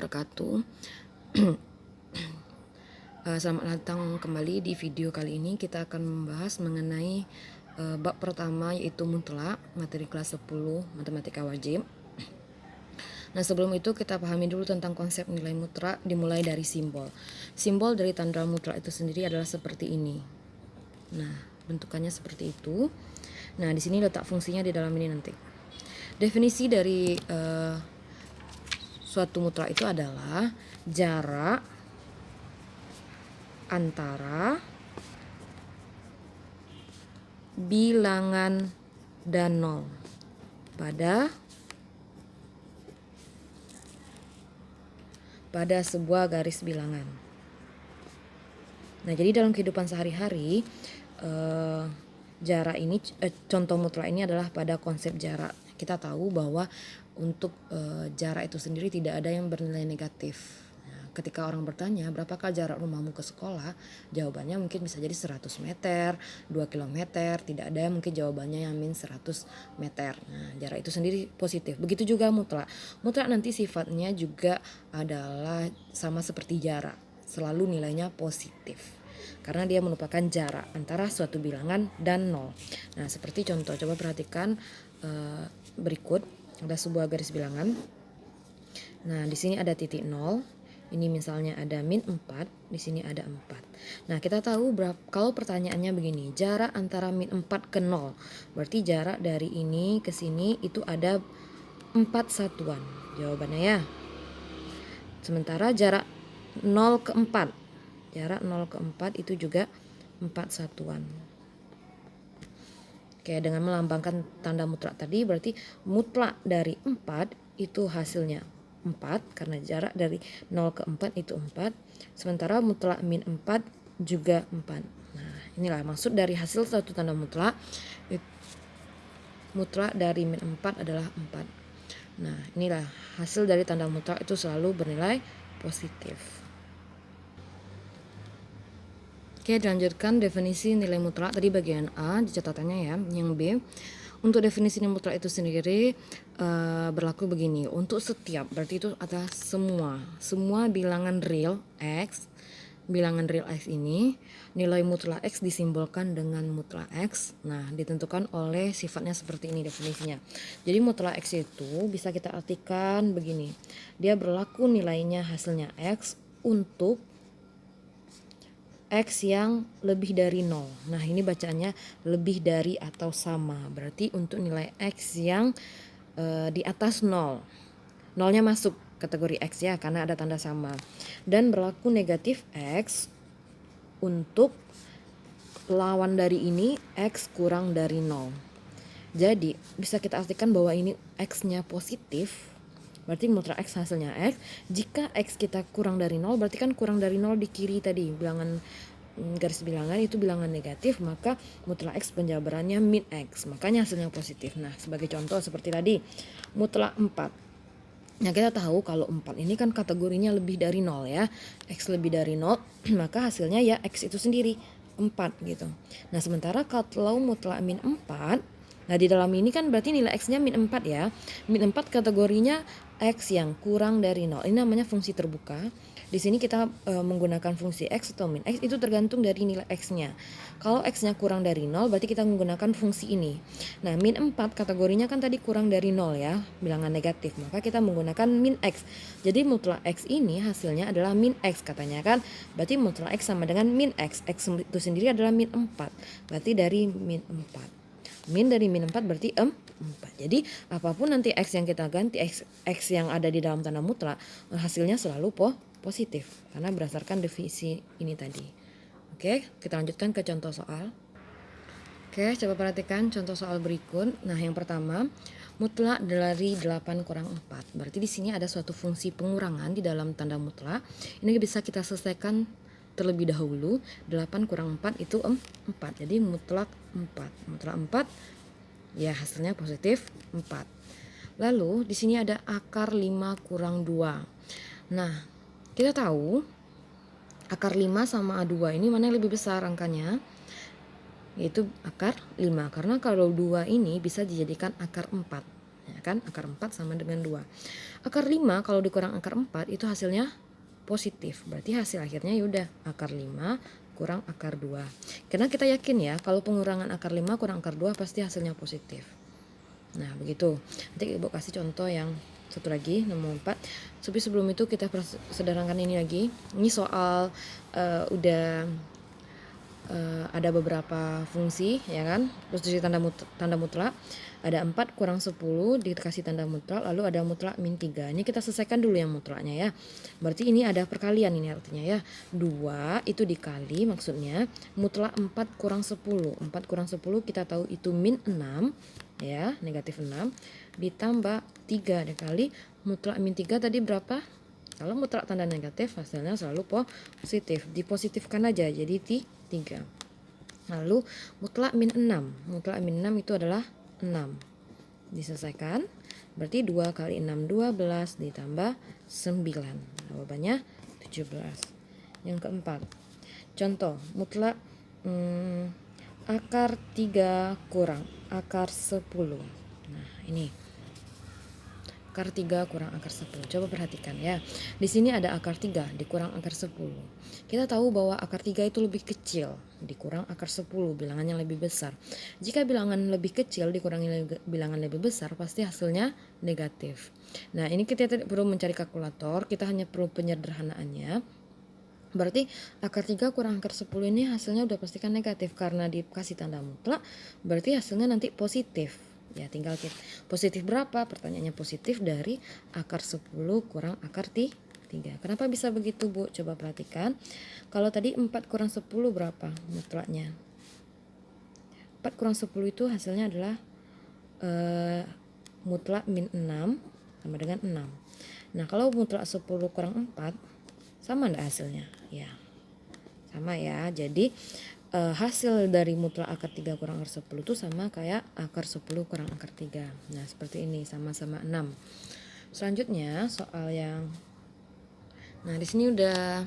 wabarakatuh. Selamat datang kembali di video kali ini. Kita akan membahas mengenai bab pertama, yaitu mutlak, materi kelas 10 matematika wajib. Nah, sebelum itu kita pahami dulu tentang konsep nilai mutlak, dimulai dari simbol. Simbol dari tanda mutlak itu sendiri adalah seperti ini. Nah, bentukannya seperti itu. Nah, di sini letak fungsinya di dalam ini nanti. Definisi dari suatu mutlak itu adalah jarak antara bilangan dan nol pada sebuah garis bilangan. Nah, jadi dalam kehidupan sehari-hari jarak ini, contoh mutlak ini adalah pada konsep jarak. Kita tahu bahwa untuk jarak itu sendiri tidak ada yang bernilai negatif. Nah, ketika orang bertanya berapakah jarak rumahmu ke sekolah, jawabannya mungkin bisa jadi 100 meter, 2 kilometer, tidak ada mungkin jawabannya yang min 100 meter. Nah, jarak itu sendiri positif. Begitu juga mutlak. Mutlak nanti sifatnya juga adalah sama seperti jarak, selalu nilainya positif karena dia merupakan jarak antara suatu bilangan dan nol. Nah, seperti contoh, coba perhatikan berikut. Ada sebuah garis bilangan. Nah, di sini ada titik 0. Ini misalnya ada min 4, di sini ada 4. Nah, kita tahu kalau pertanyaannya begini, jarak antara min 4 ke 0. Berarti jarak dari ini ke sini itu ada 4 satuan. Jawabannya ya. Sementara jarak 0 ke 4. Jarak 0 ke 4 itu juga 4 satuan. Oke, dengan melambangkan tanda mutlak tadi berarti mutlak dari 4 itu hasilnya 4 karena jarak dari 0 ke 4 itu 4. Sementara mutlak min 4 juga 4. Nah, inilah maksud dari hasil satu tanda mutlak. Mutlak dari min 4 adalah 4. Nah, inilah hasil dari tanda mutlak itu selalu bernilai positif. Oke, dilanjutkan definisi nilai mutlak tadi bagian A di catatannya ya. Yang B, untuk definisi nilai mutlak itu sendiri berlaku begini. Untuk setiap, berarti itu adalah semua bilangan real X. Bilangan real X ini nilai mutlak X disimbolkan dengan mutlak X. Nah, ditentukan oleh sifatnya seperti ini definisinya. Jadi mutlak X itu bisa kita artikan begini. Dia berlaku nilainya hasilnya X untuk X yang lebih dari 0. Nah, ini bacaannya lebih dari atau sama. Berarti untuk nilai X yang di atas 0. 0-nya masuk kategori X ya, karena ada tanda sama. Dan berlaku negatif X untuk lawan dari ini X kurang dari 0. Jadi, bisa kita artikan bahwa ini X-nya positif. Berarti mutlak X hasilnya X. Jika X kita kurang dari 0, berarti kan kurang dari 0 di kiri tadi, bilangan garis bilangan itu bilangan negatif, maka mutlak X penjabarannya min X, makanya hasilnya positif. Nah, sebagai contoh seperti tadi, mutlak 4. Nah, kita tahu kalau 4 ini kan kategorinya lebih dari 0 ya. X lebih dari 0, maka hasilnya ya X itu sendiri 4 gitu. Nah, sementara kalau mutlak min 4, nah di dalam ini kan berarti nilai X-nya min 4 ya. Min 4 kategorinya X yang kurang dari 0. Ini namanya fungsi terbuka. Di sini kita menggunakan fungsi X atau min X itu tergantung dari nilai X-nya. Kalau X-nya kurang dari 0 berarti kita menggunakan fungsi ini. Nah, min 4 kategorinya kan tadi kurang dari 0 ya, bilangan negatif. Maka kita menggunakan min X. Jadi mutlak X ini hasilnya adalah min X katanya kan. Berarti mutlak X sama dengan min X. X itu sendiri adalah min 4. Berarti dari min 4. Min dari min 4 berarti 4. Jadi apapun nanti X yang kita ganti, X yang ada di dalam tanda mutlak, hasilnya selalu positif karena berdasarkan definisi ini tadi. Oke, kita lanjutkan ke contoh soal. Oke, coba perhatikan contoh soal berikut. Nah, yang pertama, mutlak dari 8 kurang 4. Berarti di sini ada suatu fungsi pengurangan di dalam tanda mutlak. Ini bisa kita selesaikan terlebih dahulu. 8 kurang 4 itu 4. Jadi mutlak 4. Mutlak 4 ya hasilnya positif 4. Lalu di sini ada akar 5 kurang 2. Nah, kita tahu akar 5 sama 2 ini mana yang lebih besar angkanya? Yaitu akar 5. Karena kalau 2 ini bisa dijadikan akar 4. ya kan? Akar 4 sama dengan 2. Akar 5 kalau dikurang akar 4 itu hasilnya positif. Berarti hasil akhirnya yaudah akar 5 kurang akar 2. Karena kita yakin ya kalau pengurangan akar 5 kurang akar 2 pasti hasilnya positif. Nah begitu. Nanti Ibu kasih contoh yang satu lagi nomor 4. Tapi sebelum itu kita sederhanakan ini lagi. Ini soal udah ada beberapa fungsi ya kan, terus di tanda mutlak ada 4 kurang 10 dikasih tanda mutlak, lalu ada mutlak min 3. Ini kita selesaikan dulu yang mutlaknya ya. Berarti ini ada perkalian ini artinya ya. 2 itu dikali maksudnya mutlak 4 kurang 10. 4 kurang 10 kita tahu itu min 6 ya, negatif 6 ditambah 3 dikali mutlak min 3 tadi berapa? Kalau mutlak tanda negatif hasilnya selalu positif. Dipositifkan aja jadi 3. Lalu mutlak min 6. Mutlak min 6 itu adalah 6. Diselesaikan. Berarti 2 kali 6 12 ditambah 9. Jawabannya 17. Yang keempat. Contoh mutlak akar 3 kurang akar 10. Nah, ini akar 3 kurang akar 10. Coba perhatikan ya. Di sini ada akar 3 dikurang akar 10. Kita tahu bahwa akar 3 itu lebih kecil dikurang akar 10, bilangannya lebih besar. Jika bilangan lebih kecil dikurangi bilangan lebih besar, pasti hasilnya negatif. Nah, ini kita tidak perlu mencari kalkulator, kita hanya perlu penyederhanaannya. Berarti akar 3 kurang akar 10 ini hasilnya udah pastikan negatif karena dikasih tanda mutlak, berarti hasilnya nanti positif. Ya tinggal kita positif berapa? Pertanyaannya positif dari akar 10 kurang akar 3. Kenapa bisa begitu Bu? Coba perhatikan. Kalau tadi 4 kurang 10 berapa mutlaknya? 4 kurang 10 itu hasilnya adalah mutlak min 6 sama dengan 6. Nah kalau mutlak 10 kurang 4 sama enggak hasilnya? Ya sama ya. Jadi hasil dari mutlak akar 3 kurang akar 10 itu sama kayak akar 10 kurang akar 3. Nah seperti ini sama-sama 6. Selanjutnya soal yang di sini udah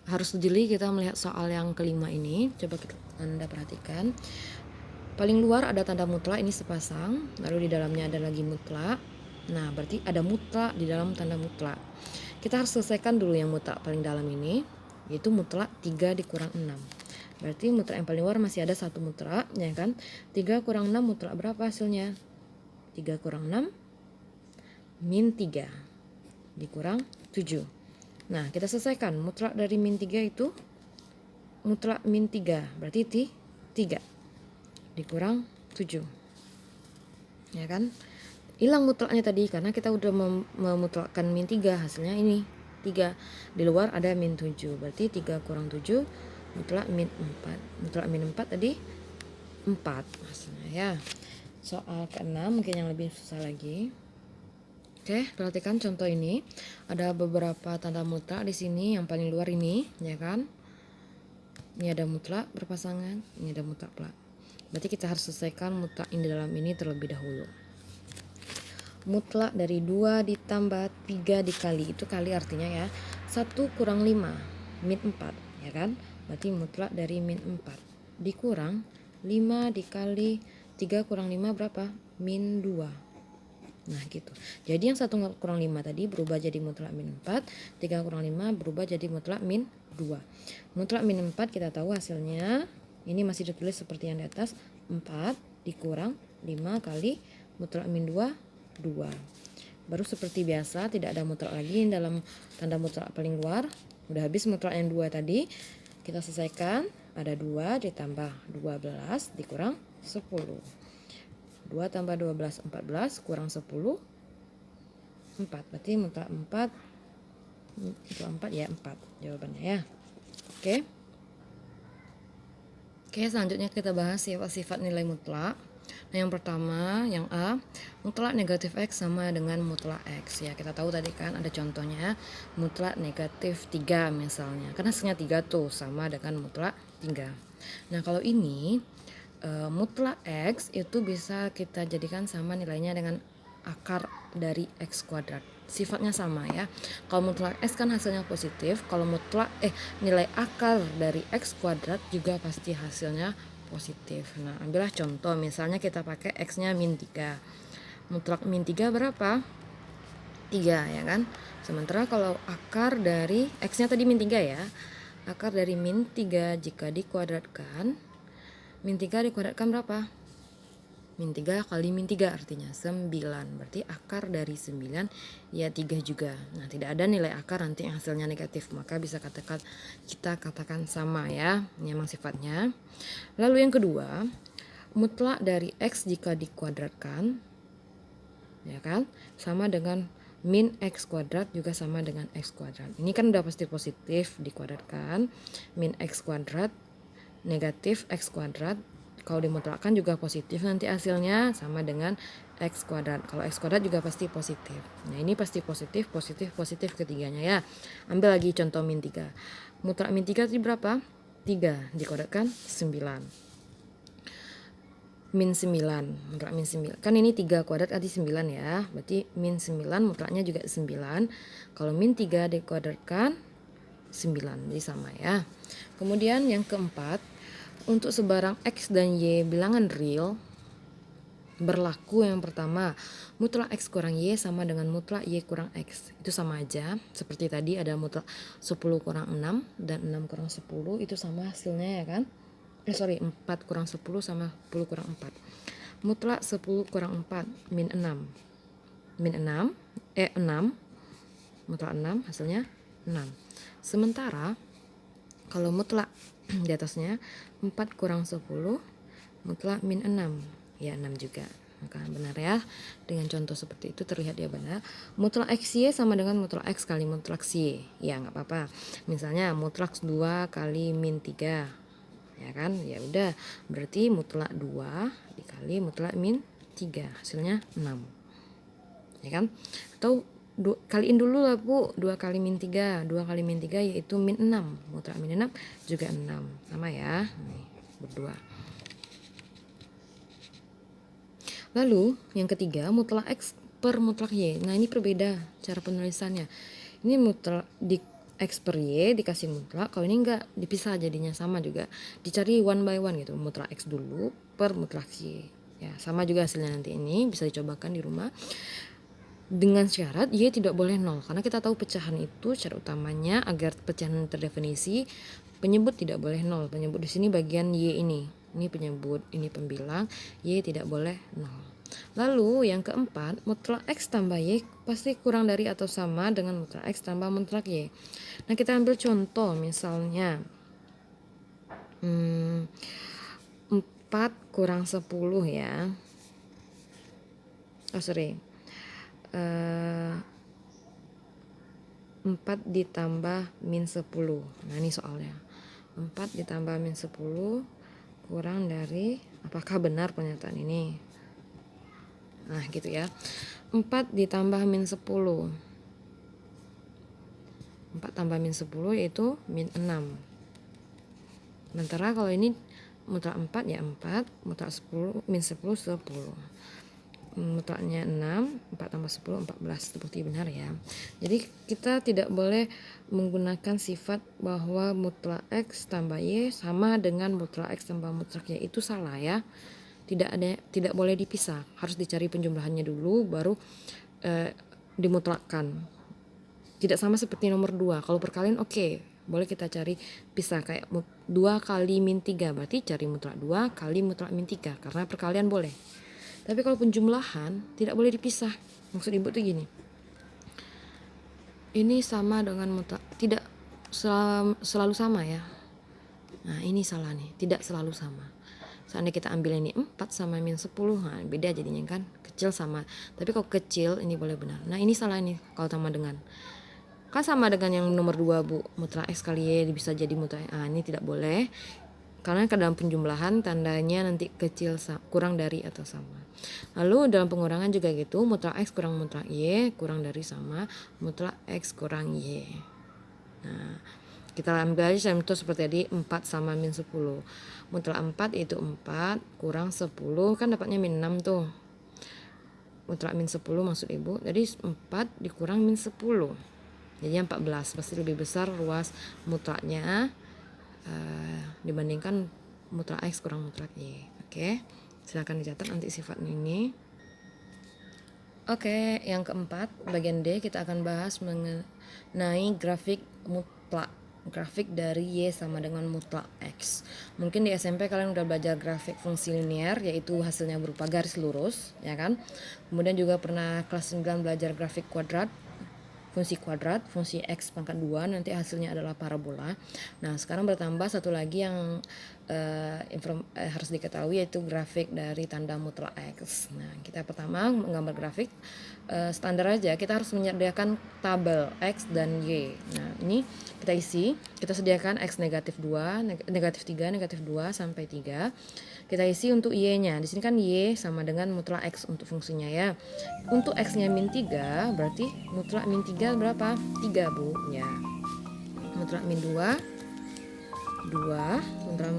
harus jeli kita melihat soal yang kelima ini. Coba Anda perhatikan. Paling luar ada tanda mutlak ini sepasang, lalu di dalamnya ada lagi mutlak. Nah berarti ada mutlak di dalam tanda mutlak. Kita harus selesaikan dulu yang mutlak paling dalam ini, yaitu mutlak 3 dikurang 6. Berarti mutlak yang paling luar masih ada satu mutlak, ya kan? 3 kurang 6 mutlak berapa hasilnya? 3 kurang 6 min 3 dikurang 7. Nah, kita selesaikan. Mutlak dari min 3 itu mutlak min 3, berarti 3 dikurang 7. Ya kan? Hilang mutlaknya tadi karena kita udah memutlakkan min 3, hasilnya ini 3. Di luar ada min 7, berarti 3 kurang 7 mutlak min 4. Mutlak min 4 tadi 4 hasilnya ya. Soal ke-6 mungkin yang lebih susah lagi. Oke, perhatikan contoh ini. Ada beberapa tanda mutlak di sini, yang paling luar ini, ya kan? Ini ada mutlak berpasangan, ini ada mutlak pelak. Berarti kita harus selesaikan mutlak ini dalam ini terlebih dahulu. Mutlak dari 2 ditambah 3 dikali, itu kali artinya ya 1 kurang 5 min 4, ya kan? Berarti mutlak dari min 4 dikurang 5 dikali 3 kurang 5 berapa? Min 2. Nah gitu. Jadi yang 1 kurang 5 tadi berubah jadi mutlak min 4, 3 kurang 5 berubah jadi mutlak min 2. Mutlak min 4 kita tahu hasilnya ini masih ditulis seperti yang di atas, 4 dikurang 5 kali mutlak min 2, 2. Baru seperti biasa tidak ada mutlak lagi dalam tanda mutlak paling luar. Udah habis mutlak yang 2 tadi. Kita selesaikan, ada 2 ditambah 12 dikurang 10. 2 tambah 12 14 kurang 10 4. Berarti mutlak 4 mutlak 4 ya 4 jawabannya ya. Oke, selanjutnya kita bahas sifat-sifat nilai mutlak. Nah yang pertama yang A, mutlak negatif X sama dengan mutlak X ya. Kita tahu tadi kan ada contohnya mutlak negatif 3 misalnya, karena hasilnya 3 tuh sama dengan mutlak 3. Nah kalau ini mutlak X itu bisa kita jadikan sama nilainya dengan akar dari X kuadrat, sifatnya sama ya. Kalau mutlak X kan hasilnya positif, kalau mutlak nilai akar dari X kuadrat juga pasti hasilnya positif. Nah ambillah contoh, misalnya kita pakai X nya min 3, Mutlak min 3 berapa? 3 ya kan. Sementara kalau akar dari X-nya tadi min 3 ya. Akar dari min 3 jika dikuadratkan, min 3 dikuadratkan berapa? Min 3 kali min 3 artinya 9. Berarti akar dari 9 ya 3 juga. Nah, tidak ada nilai akar nanti yang hasilnya negatif. Maka kita katakan sama ya. Ini memang sifatnya. Lalu yang kedua, mutlak dari X jika dikuadratkan, ya kan, sama dengan min X kuadrat juga sama dengan X kuadrat. Ini kan udah pasti positif dikuadratkan. Min X kuadrat negatif X kuadrat. Kalau dimutlakkan juga positif nanti hasilnya sama dengan X kuadrat. Kalau X kuadrat juga pasti positif. Nah, ini pasti positif, positif, positif ketiganya ya. Ambil lagi contoh min 3. Mutlak min 3 tadi berapa? 3 dikuadratkan 9. Min 9, mutlak min 9. Kan ini 3 kuadrat tadi 9 ya. Berarti min 9 mutlaknya juga 9. Kalau min 3 dikuadratkan 9. Jadi sama ya. Kemudian yang keempat, untuk sebarang X dan Y bilangan real, berlaku yang pertama, mutlak X kurang Y sama dengan mutlak Y kurang X. Itu sama aja. Seperti tadi ada mutlak 10 kurang 6 dan 6 kurang 10 itu sama hasilnya ya kan. 4 kurang 10 sama 10 kurang 4. Mutlak 10 kurang 4 min 6. Min 6, 6. Mutlak 6 hasilnya 6. Sementara kalau mutlak di atasnya 4 kurang 10 mutlak min 6 ya 6 juga. Maka benar ya. Dengan contoh seperti itu terlihat dia benar. Mutlak XY sama dengan mutlak X kali mutlak Y. Ya nggak apa-apa. Misalnya mutlak 2 kali min 3. Ya kan? Ya udah, berarti mutlak 2 dikali mutlak min 3 hasilnya 6. Ya kan? Atau kaliin dulu lah Bu, 2 kali min 3. 2 kali min 3 yaitu min 6. Mutlak min 6 juga 6. Sama ya. Nih, berdua. Lalu yang ketiga, mutlak X per mutlak Y. Nah, ini berbeda cara penulisannya. Ini mutlak di X per Y dikasih mutlak. Kalau ini enggak, dipisah jadinya sama juga. Dicari one by one gitu. Mutlak X dulu per mutlak Y. Ya, sama juga hasilnya nanti ini. Bisa dicobakan di rumah. Dengan syarat Y tidak boleh 0, karena kita tahu pecahan itu syarat utamanya agar pecahan terdefinisi penyebut tidak boleh 0. Penyebut di sini bagian Y ini penyebut, ini pembilang, Y tidak boleh 0. Lalu yang keempat, mutlak X tambah Y pasti kurang dari atau sama dengan mutlak X tambah mutlak Y. Nah, kita ambil contoh misalnya 4 kurang 10 ya. 4 ditambah min 10. Nah, ini soalnya 4 ditambah min 10 kurang dari, apakah benar pernyataan ini? Nah, gitu ya. 4 ditambah min 10. 4 tambah min 10 yaitu min 6. Sementara kalau ini mutlak 4 ya 4, mutlak 10 min 10 10. Mutlaknya 6, 4 tambah 10 14. Terbukti benar ya. Jadi kita tidak boleh menggunakan sifat bahwa mutlak X tambah Y sama dengan mutlak X tambah mutlak Y. Itu salah ya. Tidak boleh dipisah. Harus dicari penjumlahannya dulu baru dimutlakkan. Tidak sama seperti nomor 2. Kalau perkalian oke, boleh kita cari pisah kayak 2 kali min 3. Berarti cari mutlak 2 kali mutlak min 3 karena perkalian boleh. Tapi kalau penjumlahan tidak boleh dipisah. Maksud ibu tuh gini. Ini sama dengan mutlak, tidak selalu sama ya. Nah, ini salah nih, tidak selalu sama. Seandainya kita ambil ini 4 sama min 10, nah beda jadinya kan, kecil sama. Tapi kalau kecil ini boleh benar. Nah, ini salah nih kalau sama dengan. Kan sama dengan yang nomor 2 Bu, mutlak X kali Y bisa jadi mutlak. Ah, ini tidak boleh. Karena ke dalam penjumlahan tandanya nanti kecil kurang dari atau sama. Lalu dalam pengurangan juga gitu, mutlak X kurang mutlak Y kurang dari sama mutlak X kurang Y. Nah, kita ambil aja contoh seperti tadi 4 sama min 10. Mutlak 4 itu 4 kurang 10 kan dapatnya min 6 tuh. Mutlak min 10 maksud ibu. Jadi 4 dikurang min 10. Jadinya 14. Pasti lebih besar ruas mutlaknya dibandingkan mutlak X kurang mutlak Y. Oke. Silakan dicatat nanti sifatnya ini. Oke, yang keempat, bagian D kita akan bahas mengenai grafik mutlak. Grafik dari Y sama dengan mutlak X. Mungkin di SMP kalian udah belajar grafik fungsi linear, yaitu hasilnya berupa garis lurus, ya kan? Kemudian juga pernah kelas 9 belajar grafik kuadrat, fungsi X pangkat 2, nanti hasilnya adalah parabola. Nah, sekarang bertambah satu lagi yang harus diketahui, yaitu grafik dari tanda mutlak X. Nah, kita pertama menggambar grafik standar aja, kita harus menyediakan tabel X dan Y. Nah, ini kita isi, kita sediakan X negatif 2, negatif 3, negatif 2 sampai 3. Kita isi untuk Y-nya. Di sini kan Y sama dengan mutlak X untuk fungsinya ya. Untuk X-nya min 3, berarti mutlak min 3 berapa? 3, Bu. Ya. Mutlak min 2, 2,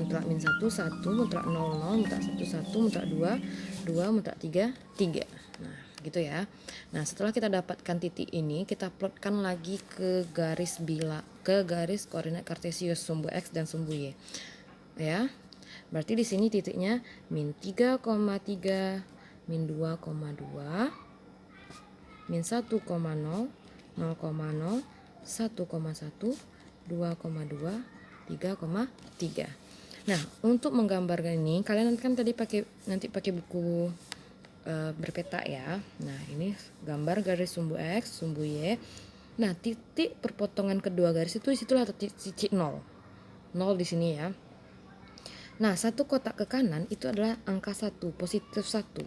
mutlak min 1, 1, mutlak 0, 0, mutlak 1, 1, mutlak 2, 2, mutlak 3, 3. Nah, gitu ya. Nah, setelah kita dapatkan titik ini, kita plotkan lagi ke garis koordinat kartesius sumbu X dan sumbu Y. Ya. Berarti di sini titiknya min 3,3, min 2,2, min 1,0, 0,0, 1,1, 2,2, 3,3. Nah, untuk menggambarkan ini, kalian kan tadi pakai buku berpeta ya. Nah, ini gambar garis sumbu X, sumbu Y. Nah, titik perpotongan kedua garis itu disitulah titik 0. 0 di sini ya. Nah, satu kotak ke kanan itu adalah angka 1, positif 1.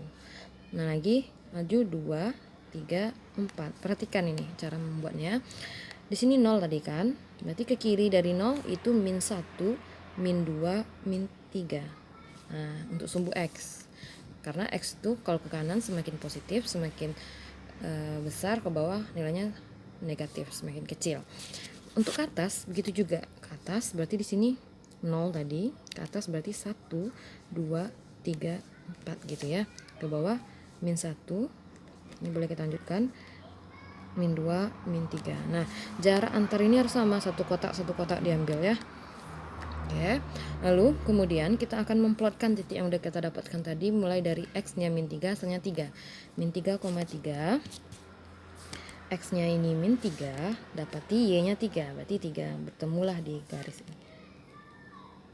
Nah, lagi maju 2, 3, 4. Perhatikan ini cara membuatnya. Di sini 0 tadi kan. Berarti ke kiri dari 0 itu min 1, min 2, min 3. Nah, untuk sumbu X. Karena X itu kalau ke kanan semakin positif, semakin besar, ke bawah nilainya negatif, semakin kecil. Untuk ke atas begitu juga. Ke atas berarti di sini 0 tadi, ke atas berarti 1, 2, 3, 4 gitu ya. Ke bawah min 1, ini boleh kita lanjutkan, min 2, min 3. Nah, jarak antar ini harus sama, satu kotak diambil ya. Oke. Lalu kemudian kita akan memplotkan titik yang udah kita dapatkan tadi, mulai dari X-nya min 3, hasilnya 3. Min 3,3. X-nya ini min 3, dapati Y-nya 3, berarti 3 bertemulah di garis ini.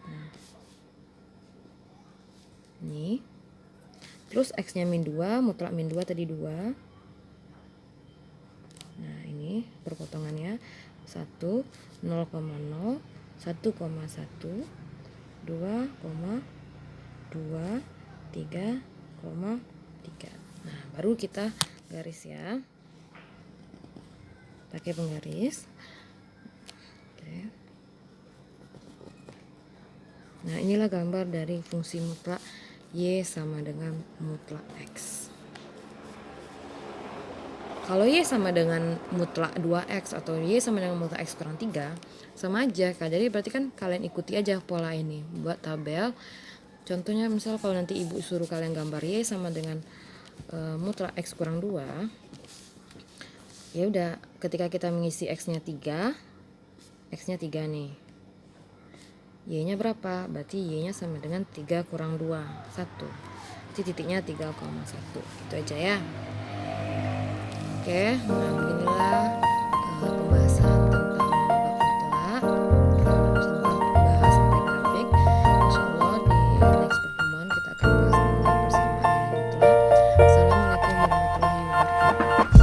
Nah, ini terus X-nya min 2, mutlak min 2 tadi 2. Nah, ini perpotongannya 1, 0,0, 1,1, 2,2, 3,3. Nah, baru kita garis ya, pakai penggaris. Oke. Nah, inilah gambar dari fungsi mutlak Y sama dengan mutlak X. Kalau Y sama dengan mutlak 2X atau Y sama dengan mutlak X kurang 3, sama aja kan. Jadi berarti kan kalian ikuti aja pola ini, buat tabel. Contohnya misal kalau nanti ibu suruh kalian gambar Y sama dengan mutlak X kurang 2, ya udah, ketika kita mengisi X-nya 3, X-nya 3 nih, Y-nya berapa? Berarti Y-nya sama dengan 3 kurang 2, 1. Titiknya 3,1. Gitu aja ya. Oke, nah beginilah